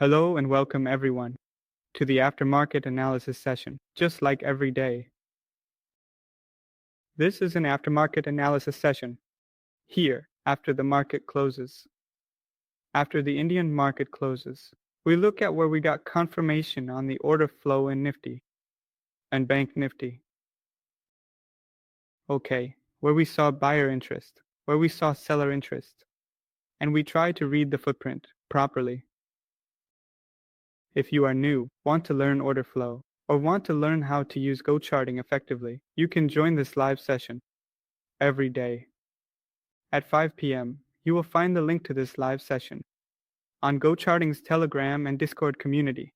Hello and welcome everyone to the aftermarket analysis session, just like every day. This is an aftermarket analysis session, here after the market closes. After the Indian market closes, we look at where we got confirmation on the order flow in Nifty and Bank Nifty. Okay, where we saw buyer interest, where we saw seller interest, and we try to read the footprint properly. If you are new, want to learn order flow, or want to learn how to use GoCharting effectively, you can join this live session every day. At 5 p.m., you will find the link to this live session on GoCharting's Telegram and Discord community,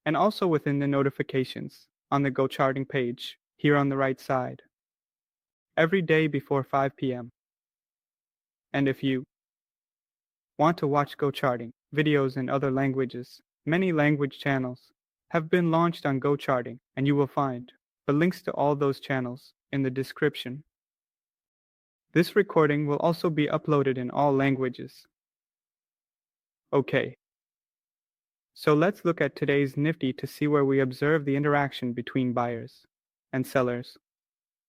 and also within the notifications on the GoCharting page here on the right side, every day before 5 p.m. And if you want to watch GoCharting videos in other languages, many language channels have been launched on GoCharting, and you will find the links to all those channels in the description. This recording will also be uploaded in all languages. Okay, so let's look at today's Nifty to see where we observe the interaction between buyers and sellers.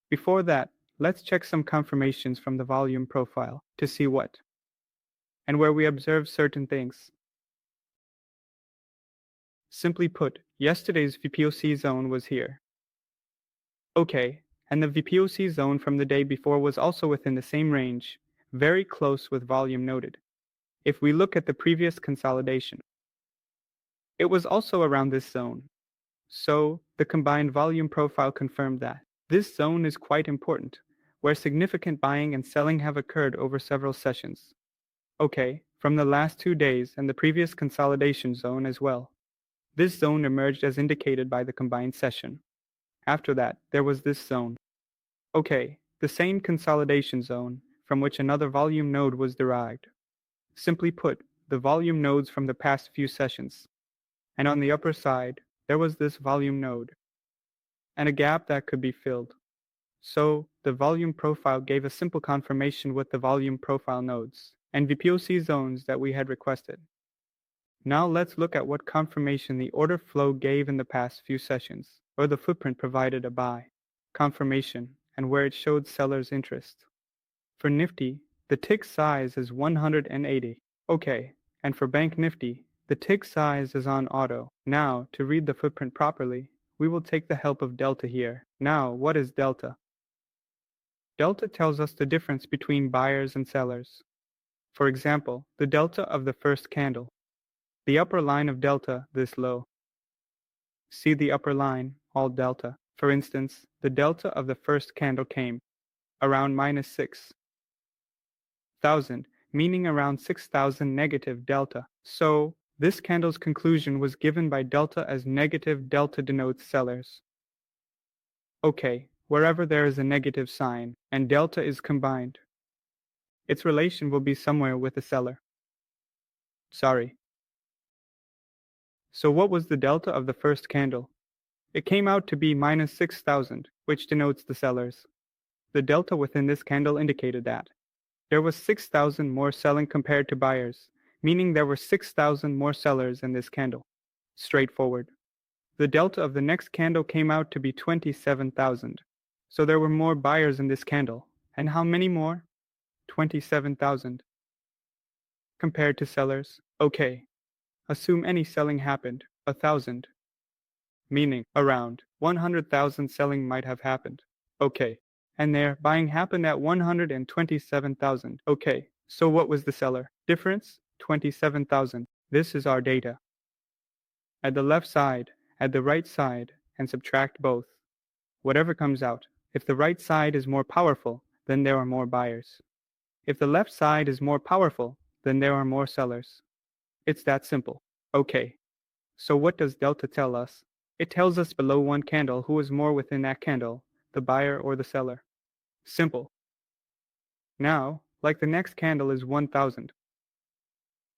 Before that, let's check some confirmations from the volume profile to see what and where we observe certain things. Simply put, yesterday's VPOC zone was here. Okay, and the VPOC zone from the day before was also within the same range, very close with volume noted. If we look at the previous consolidation, it was also around this zone. So, the combined volume profile confirmed that this zone is quite important, where significant buying and selling have occurred over several sessions. Okay, from the last 2 days and the previous consolidation zone as well. This zone emerged as indicated by the combined session. After that, there was this zone. Okay, the same consolidation zone from which another volume node was derived. Simply put, the volume nodes from the past few sessions. And on the upper side, there was this volume node and a gap that could be filled. So, the volume profile gave a simple confirmation with the volume profile nodes and VPOC zones that we had requested. Now let's look at what confirmation the order flow gave in the past few sessions, or the footprint provided a buy confirmation and where it showed sellers' interest. For Nifty, the tick size is 180. Okay, and for Bank Nifty, the tick size is on auto. Now, to read the footprint properly, we will take the help of delta here. Now, what is delta? Delta tells us the difference between buyers and sellers. For example, the delta of the first candle. The upper line of delta this low. See the upper line, all delta. For instance, the delta of the first candle came around minus 6,000, meaning around 6,000 negative delta. So, this candle's conclusion was given by delta as negative delta denotes sellers. Okay, wherever there is a negative sign and delta is combined, its relation will be somewhere with the seller. Sorry. So what was the delta of the first candle? It came out to be minus 6,000, which denotes the sellers. The delta within this candle indicated that there was 6,000 more selling compared to buyers, meaning there were 6,000 more sellers in this candle. Straightforward. The delta of the next candle came out to be 27,000. So there were more buyers in this candle. And how many more? 27,000. Compared to sellers. Okay. Assume any selling happened, 1,000. Meaning, around 100,000 selling might have happened. Okay. And their buying happened at 127,000. Okay. So what was the seller? Difference? 27,000. This is our data. At the left side, at the right side, and subtract both. Whatever comes out. If the right side is more powerful, then there are more buyers. If the left side is more powerful, then there are more sellers. It's that simple. Okay. So what does delta tell us? It tells us below one candle who is more within that candle, the buyer or the seller. Simple. Now, like the next candle is 1,000.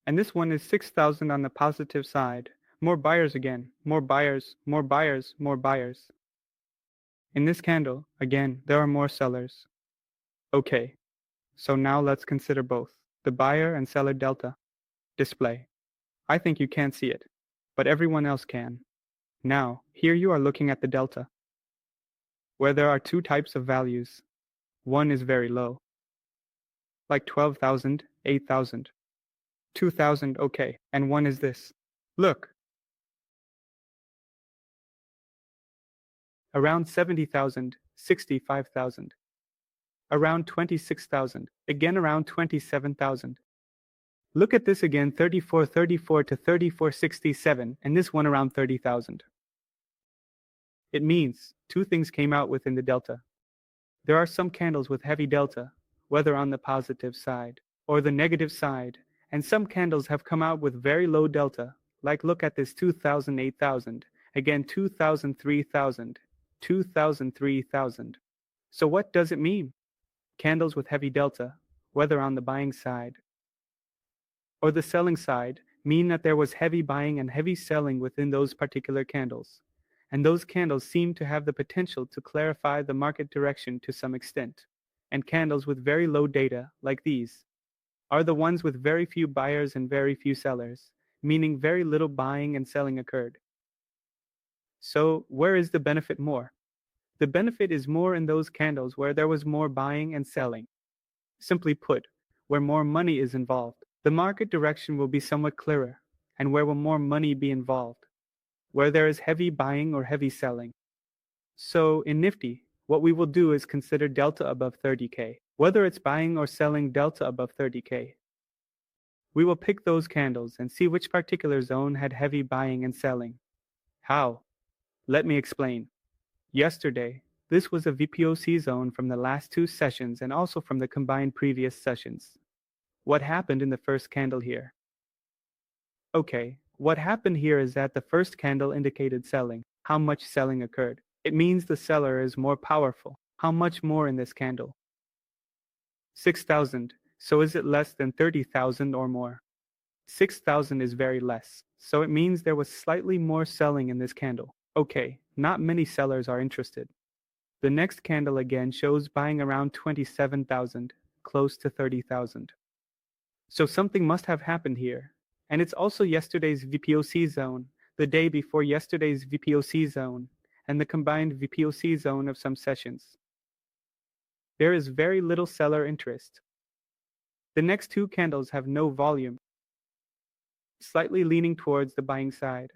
And this one is 6,000 on the positive side. More buyers again. More buyers, more buyers, more buyers. In this candle, again, there are more sellers. Okay. So now let's consider both the buyer and seller delta. Display. I think you can't see it, but everyone else can. Now, here you are looking at the delta, where there are two types of values. One is very low, like 12,000, 8,000, 2,000, okay, and one is this. Look, around 70,000, 65,000, around 26,000, again around 27,000. Look at this again, 3434 to 3467, and this one around 30,000. It means two things came out within the delta. There are some candles with heavy delta, whether on the positive side or the negative side, and some candles have come out with very low delta, like look at this 2,000, 8,000, again 2,000, 3,000, 2,000, 3,000. So what does it mean? Candles with heavy delta, whether on the buying side or the selling side, mean that there was heavy buying and heavy selling within those particular candles. And those candles seem to have the potential to clarify the market direction to some extent. And candles with very low data, like these, are the ones with very few buyers and very few sellers, meaning very little buying and selling occurred. So, where is the benefit more? The benefit is more in those candles where there was more buying and selling. Simply put, where more money is involved, the market direction will be somewhat clearer, and where will more money be involved? Where there is heavy buying or heavy selling. So in Nifty, what we will do is consider delta above 30K, whether it's buying or selling delta above 30K. We will pick those candles and see which particular zone had heavy buying and selling. How? Let me explain. Yesterday, this was a VPOC zone from the last two sessions and also from the combined previous sessions. What happened in the first candle here? Okay, what happened here is that the first candle indicated selling. How much selling occurred? It means the seller is more powerful. How much more in this candle? 6,000. So is it less than 30,000 or more? 6,000 is very less. So it means there was slightly more selling in this candle. Okay, not many sellers are interested. The next candle again shows buying around 27,000, close to 30,000. So something must have happened here. And it's also yesterday's VPOC zone, the day before yesterday's VPOC zone, and the combined VPOC zone of some sessions. There is very little seller interest. The next two candles have no volume, slightly leaning towards the buying side.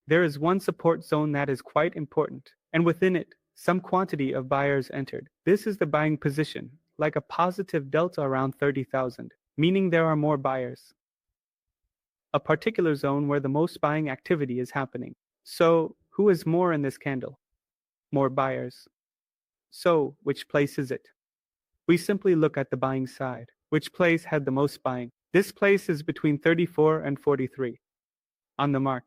There is one support zone that is quite important, and within it, some quantity of buyers entered. This is the buying position, like a positive delta around 30,000, meaning there are more buyers. A particular zone where the most buying activity is happening. So, who is more in this candle? More buyers. So, which place is it? We simply look at the buying side. Which place had the most buying? This place is between 34 and 43. On the mark.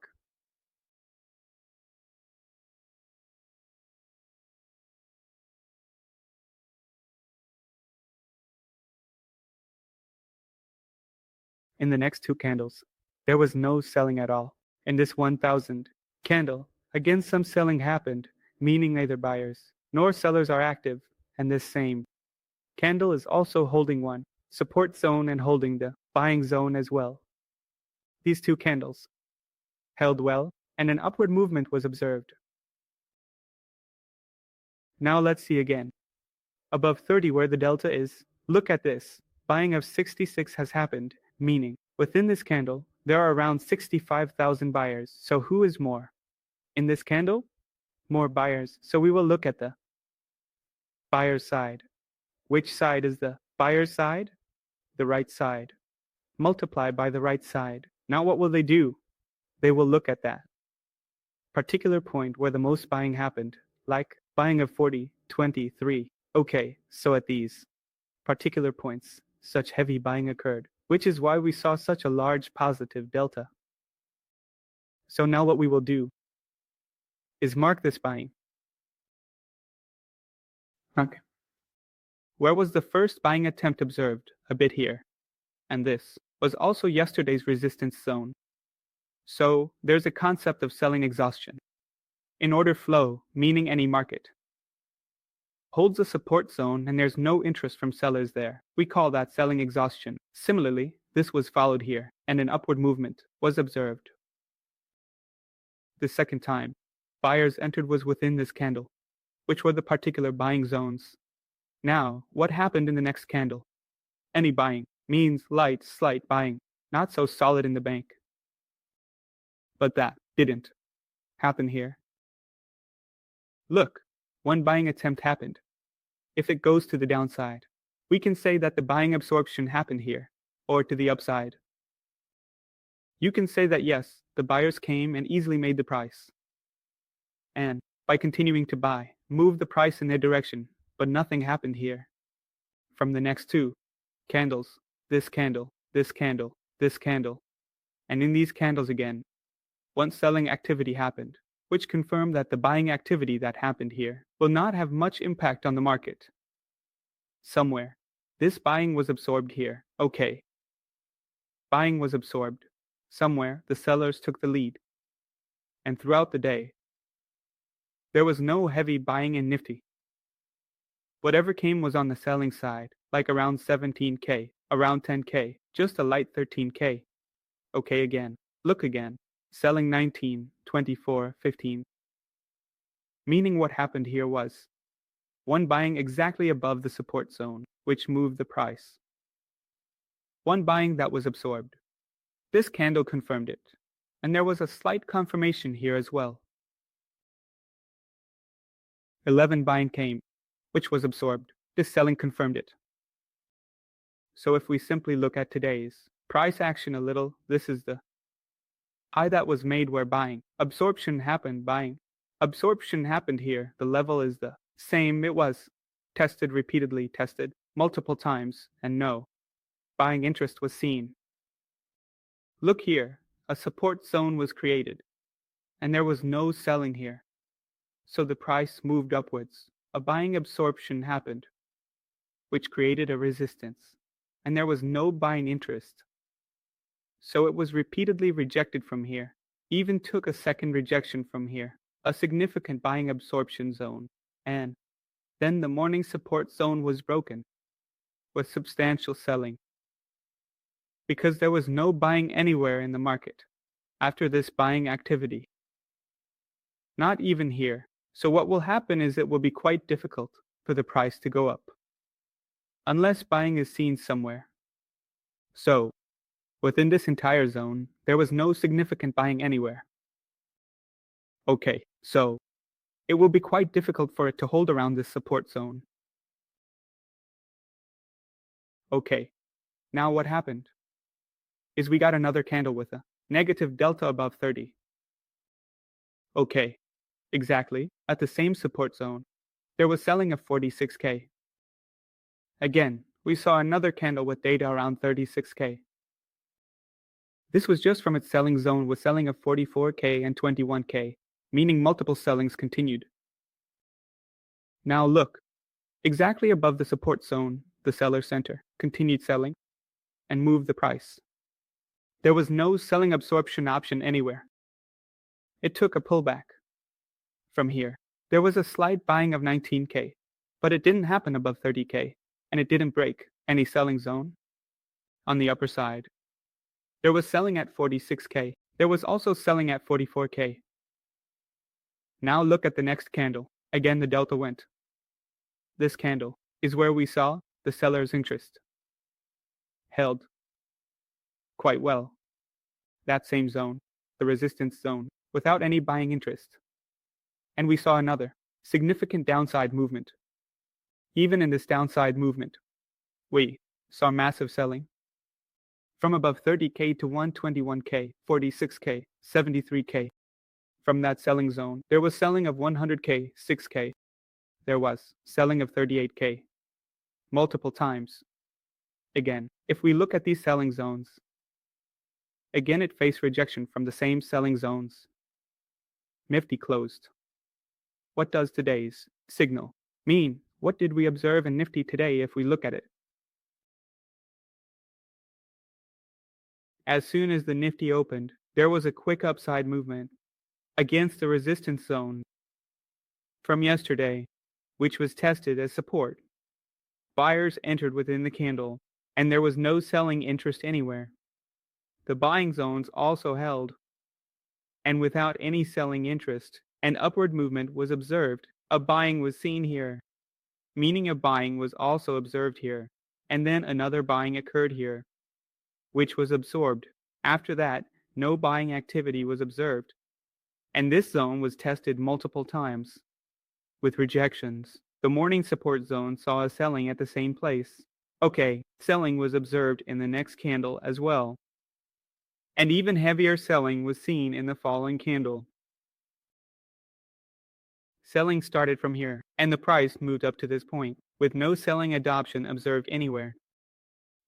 In the next two candles, there was no selling at all. In this 1,000 candle, again some selling happened, meaning neither buyers nor sellers are active, and this same candle is also holding one support zone and holding the buying zone as well. These two candles held well, and an upward movement was observed. Now let's see again. Above 30 where the delta is, look at this. Buying of 66 has happened, meaning within this candle, there are around 65,000 buyers. So who is more? In this candle, more buyers. So we will look at the buyer side. Which side is the buyer side? The right side. Multiply by the right side. Now what will they do? They will look at that particular point where the most buying happened, like buying of 40, 23. Okay, so at these particular points, such heavy buying occurred, which is why we saw such a large positive delta. So now what we will do is mark this buying. Okay. Where was the first buying attempt observed? A bit here. And this was also yesterday's resistance zone. So there's a concept of selling exhaustion. In order flow, meaning any market, holds a support zone and there's no interest from sellers there. We call that selling exhaustion. Similarly, this was followed here, and an upward movement was observed. The second time buyers entered was within this candle, which were the particular buying zones. Now, what happened in the next candle? Any buying means light, slight buying, not so solid in the bank. But that didn't happen here. Look, one buying attempt happened. If it goes to the downside, we can say that the buying absorption happened here, or to the upside. You can say that yes, the buyers came and easily made the price. And, by continuing to buy, moved the price in their direction, but nothing happened here. From the next two candles, this candle, this candle, this candle, and in these candles again, one selling activity happened, which confirmed that the buying activity that happened here will not have much impact on the market. Somewhere, this buying was absorbed here. Okay. Buying was absorbed. Somewhere, the sellers took the lead. And throughout the day, there was no heavy buying in Nifty. Whatever came was on the selling side, like around 17K, around 10K, just a light 13K. Okay again. Look again. Selling 19, 24, 15. Meaning what happened here was one buying exactly above the support zone, which moved the price. One buying that was absorbed. This candle confirmed it, and there was a slight confirmation here as well. 11 buying came, which was absorbed. This selling confirmed it. So if we simply look at today's price action a little, this is the high that was made where buying. Absorption happened buying. Absorption happened here. The level is the same it was. Tested repeatedly, tested multiple times, and no buying interest was seen. Look here, a support zone was created, and there was no selling here. So the price moved upwards. A buying absorption happened, which created a resistance, and there was no buying interest. So it was repeatedly rejected from here, even took a second rejection from here, a significant buying absorption zone, and then the morning support zone was broken, with substantial selling. Because there was no buying anywhere in the market after this buying activity. Not even here. So what will happen is it will be quite difficult for the price to go up, unless buying is seen somewhere. So, within this entire zone, there was no significant buying anywhere. Okay, so it will be quite difficult for it to hold around this support zone. Okay, now what happened is we got another candle with a negative delta above 30. Okay, exactly, at the same support zone, there was selling of 46K. Again, we saw another candle with data around 36K. This was just from its selling zone with selling of 44K and 21K, meaning multiple sellings continued. Now look, exactly above the support zone, the seller center continued selling and moved the price. There was no selling absorption option anywhere. It took a pullback. From here, there was a slight buying of 19K, but it didn't happen above 30K, and it didn't break any selling zone. On the upper side, there was selling at 46K. There was also selling at 44K. Now look at the next candle. Again, the delta went. This candle is where we saw the seller's interest held quite well. That same zone, the resistance zone, without any buying interest. And we saw another significant downside movement. Even in this downside movement, we saw massive selling. From above 30K to 121K, 46K, 73K. From that selling zone, there was selling of 100K, 6K. There was selling of 38K. Multiple times. Again, if we look at these selling zones, again it faced rejection from the same selling zones. Nifty closed. What does today's signal mean? What did we observe in Nifty today if we look at it? As soon as the Nifty opened, there was a quick upside movement against the resistance zone from yesterday. which was tested as support. Buyers entered within the candle, and there was no selling interest anywhere. The buying zones also held, and without any selling interest, an upward movement was observed. A buying was seen here, meaning a buying was also observed here, and then another buying occurred here, which was absorbed. After that, no buying activity was observed, and this zone was tested multiple times, with rejections. The morning support zone saw a selling at the same place. Okay, selling was observed in the next candle as well, and even heavier selling was seen in the following candle. Selling started from here, and the price moved up to this point, with no selling adoption observed anywhere.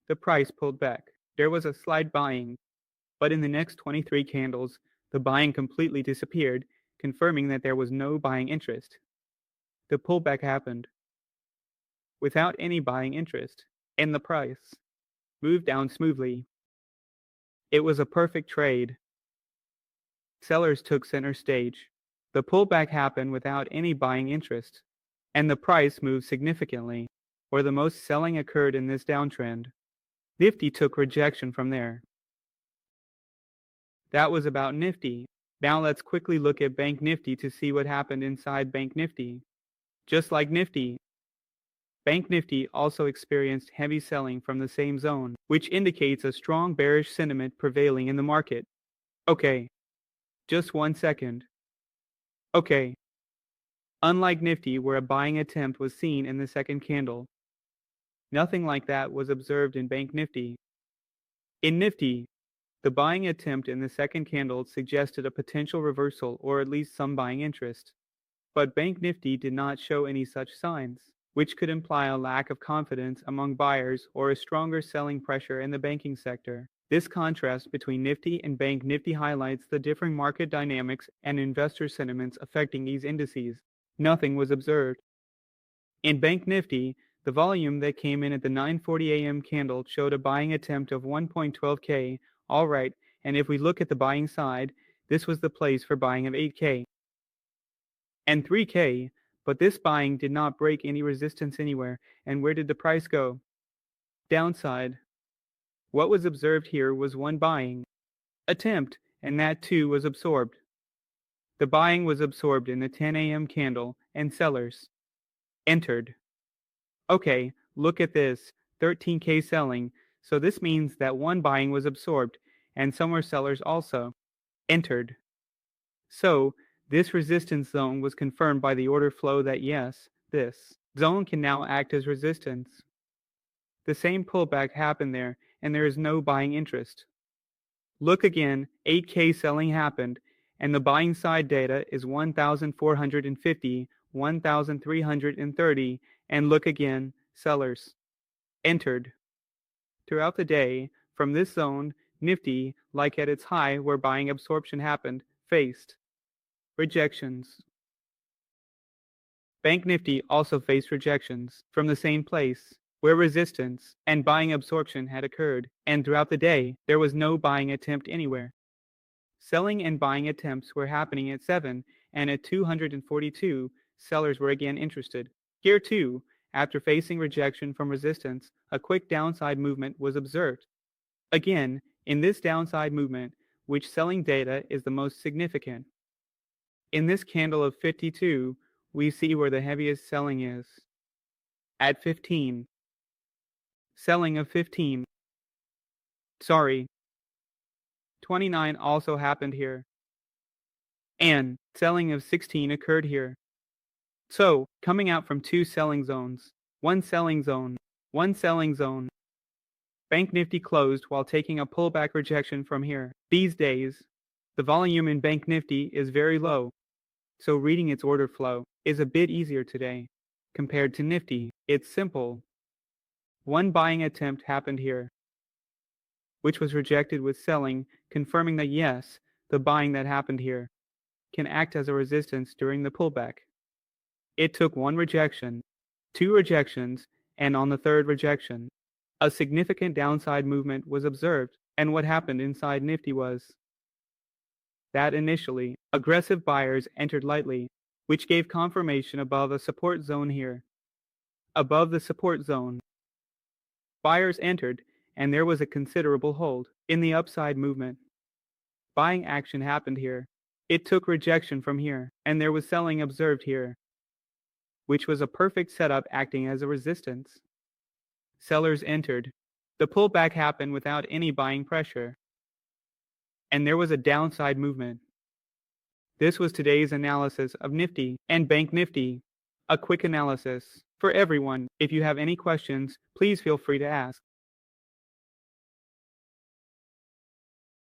The price pulled back. There was a slight buying, but in the next 23 candles, the buying completely disappeared, confirming that there was no buying interest. The pullback happened without any buying interest, and the price moved down smoothly. It was a perfect trade. Sellers took center stage. The pullback happened without any buying interest, and the price moved significantly, where the most selling occurred in this downtrend. Nifty took rejection from there. That was about Nifty. Now let's quickly look at Bank Nifty to see what happened inside Bank Nifty. Just like Nifty, Bank Nifty also experienced heavy selling from the same zone, which indicates a strong bearish sentiment prevailing in the market. Okay, just 1 second. Okay, unlike Nifty where a buying attempt was seen in the second candle, nothing like that was observed in Bank Nifty. In Nifty, the buying attempt in the second candle suggested a potential reversal or at least some buying interest. But Bank Nifty did not show any such signs, which could imply a lack of confidence among buyers or a stronger selling pressure in the banking sector. This contrast between Nifty and Bank Nifty highlights the differing market dynamics and investor sentiments affecting these indices. Nothing was observed. In Bank Nifty, the volume that came in at the 9:40 a.m. candle showed a buying attempt of 1.12K. All right, and if we look at the buying side, this was the place for buying of 8K and 3K, but this buying did not break any resistance anywhere. And where did the price go? Downside. What was observed here was one buying attempt, and that too was absorbed. The buying was absorbed in the 10 a.m. candle, and sellers entered. Okay, look at this, 13K selling, so this means that one buying was absorbed, and some were sellers also entered. So, this resistance zone was confirmed by the order flow that yes, this zone can now act as resistance. The same pullback happened there, and there is no buying interest. Look again, 8K selling happened, and the buying side data is 1,450, 1,330, and look again, sellers entered. Throughout the day, from this zone, Nifty, like at its high where buying absorption happened, faced rejections. Bank Nifty also faced rejections from the same place where resistance and buying absorption had occurred, and throughout the day, there was no buying attempt anywhere. Selling and buying attempts were happening at 7, and at 242, sellers were again interested. Here too, after facing rejection from resistance, a quick downside movement was observed. Again, in this downside movement, which selling data is the most significant. In this candle of 52, we see where the heaviest selling is. At 15. Selling of 15. Sorry. 29 also happened here. And selling of 16 occurred here. So, coming out from two selling zones, one selling zone, one selling zone. Bank Nifty closed while taking a pullback rejection from here. These days, the volume in Bank Nifty is very low, so reading its order flow is a bit easier today. Compared to Nifty, it's simple. One buying attempt happened here, which was rejected with selling, confirming that yes, the buying that happened here can act as a resistance during the pullback. It took one rejection, two rejections, and on the third rejection, a significant downside movement was observed, and what happened inside Nifty was that initially, aggressive buyers entered lightly, which gave confirmation above a support zone here. Above the support zone, buyers entered, and there was a considerable hold in the upside movement. Buying action happened here. It took rejection from here, and there was selling observed here, which was a perfect setup acting as a resistance. Sellers entered. The pullback happened without any buying pressure, and there was a downside movement. This was today's analysis of Nifty and Bank Nifty. A quick analysis for everyone. If you have any questions, please feel free to ask.